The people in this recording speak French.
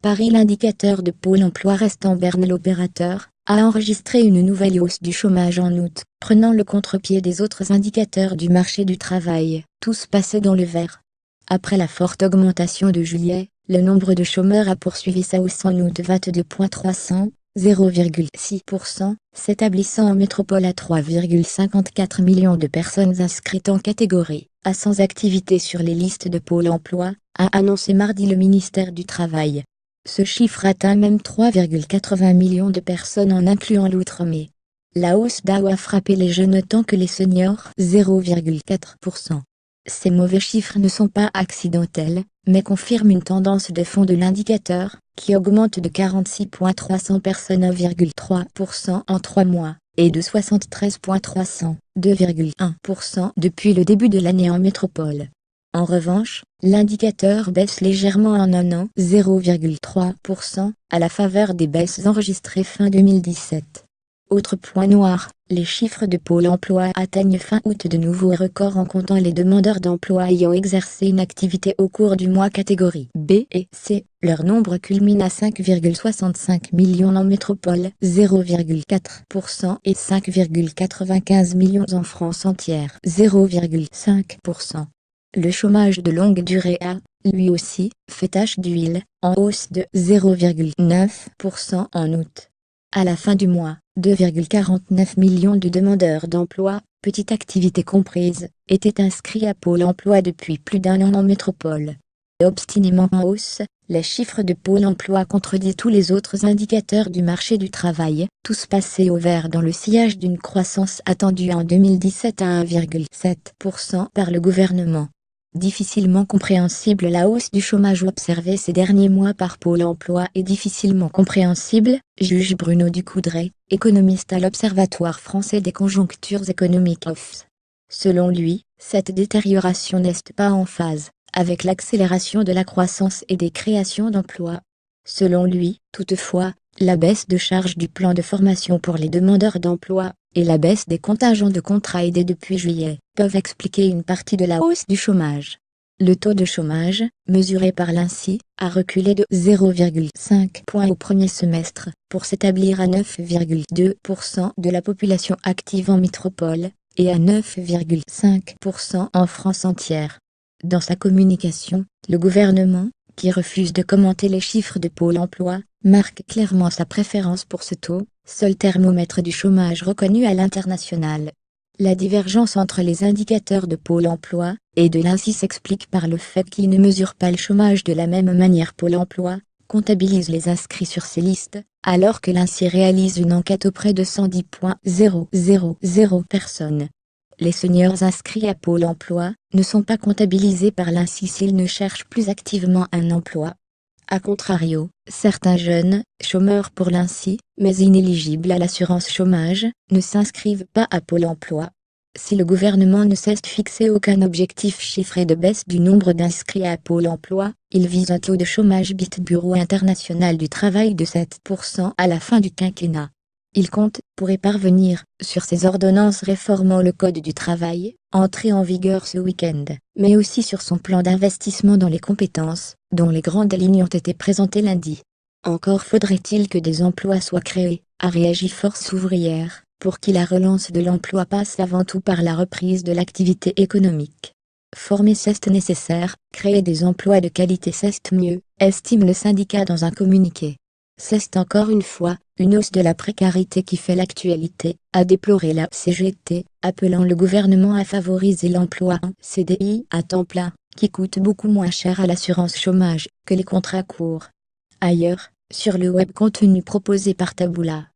Paris, l'indicateur de Pôle emploi reste en berne. L'opérateur a enregistré une nouvelle hausse du chômage en août, prenant le contre-pied des autres indicateurs du marché du travail, tous passés dans le vert. Après la forte augmentation de juillet, le nombre de chômeurs a poursuivi sa hausse en août, 22,300, 0,6%, s'établissant en métropole à 3,54 millions de personnes inscrites en catégorie A sans activité sur les listes de Pôle emploi, a annoncé mardi le ministère du Travail. Ce chiffre atteint même 3,80 millions de personnes en incluant l'outre-mer. La hausse d'AO a frappé les jeunes autant que les seniors, 0,4%. Ces mauvais chiffres ne sont pas accidentels, mais confirment une tendance de fond de l'indicateur, qui augmente de 46,300 personnes à 1,3% en 3 mois, et de 73,300, 2,1% depuis le début de l'année en métropole. En revanche, l'indicateur baisse légèrement en un an, 0,3%, à la faveur des baisses enregistrées fin 2017. Autre point noir, les chiffres de Pôle emploi atteignent fin août de nouveaux records en comptant les demandeurs d'emploi ayant exercé une activité au cours du mois catégorie B et C. Leur nombre culmine à 5,65 millions en métropole, 0,4%, et 5,95 millions en France entière, 0,5%. Le chômage de longue durée a, lui aussi, fait tache d'huile, en hausse de 0,9% en août. À la fin du mois, 2,49 millions de demandeurs d'emploi, petite activité comprise, étaient inscrits à Pôle emploi depuis plus d'un an en métropole. Obstinément en hausse, les chiffres de Pôle emploi contredisent tous les autres indicateurs du marché du travail, tous passés au vert dans le sillage d'une croissance attendue en 2017 à 1,7% par le gouvernement. Difficilement compréhensible, la hausse du chômage observée ces derniers mois par Pôle emploi est difficilement compréhensible, juge Bruno Ducoudray, économiste à l'Observatoire français des conjonctures économiques OFCE. Selon lui, cette détérioration n'est pas en phase avec l'accélération de la croissance et des créations d'emplois. Selon lui, toutefois, la baisse de charge du plan de formation pour les demandeurs d'emploi et la baisse des contingents de contrats aidés depuis juillet peuvent expliquer une partie de la hausse du chômage. Le taux de chômage, mesuré par l'INSEE, a reculé de 0,5 points au premier semestre, pour s'établir à 9,2% de la population active en métropole, et à 9,5% en France entière. Dans sa communication, le gouvernement, qui refuse de commenter les chiffres de Pôle emploi, marque clairement sa préférence pour ce taux, seul thermomètre du chômage reconnu à l'international. La divergence entre les indicateurs de Pôle emploi et de l'INSEE s'explique par le fait qu'ils ne mesurent pas le chômage de la même manière. Pôle emploi comptabilise les inscrits sur ces listes, alors que l'INSEE réalise une enquête auprès de 110,000 personnes. Les seniors inscrits à Pôle emploi ne sont pas comptabilisés par l'INSEE s'ils ne cherchent plus activement un emploi. A contrario, certains jeunes, chômeurs pour l'INSEE, mais inéligibles à l'assurance chômage, ne s'inscrivent pas à Pôle emploi. Si le gouvernement ne cesse de fixer aucun objectif chiffré de baisse du nombre d'inscrits à Pôle emploi, il vise un taux de chômage BIT Bureau international du travail de 7% à la fin du quinquennat. Il compte, pour y parvenir, sur ses ordonnances réformant le Code du travail, entré en vigueur ce week-end, mais aussi sur son plan d'investissement dans les compétences, dont les grandes lignes ont été présentées lundi. Encore faudrait-il que des emplois soient créés, a réagi Force ouvrière, pour qui la relance de l'emploi passe avant tout par la reprise de l'activité économique. Former c'est nécessaire, créer des emplois de qualité c'est mieux, estime le syndicat dans un communiqué. C'est encore une fois une hausse de la précarité qui fait l'actualité, a déploré la CGT, appelant le gouvernement à favoriser l'emploi en CDI à temps plein, qui coûte beaucoup moins cher à l'assurance chômage que les contrats courts. Ailleurs, sur le web, contenu proposé par Taboola.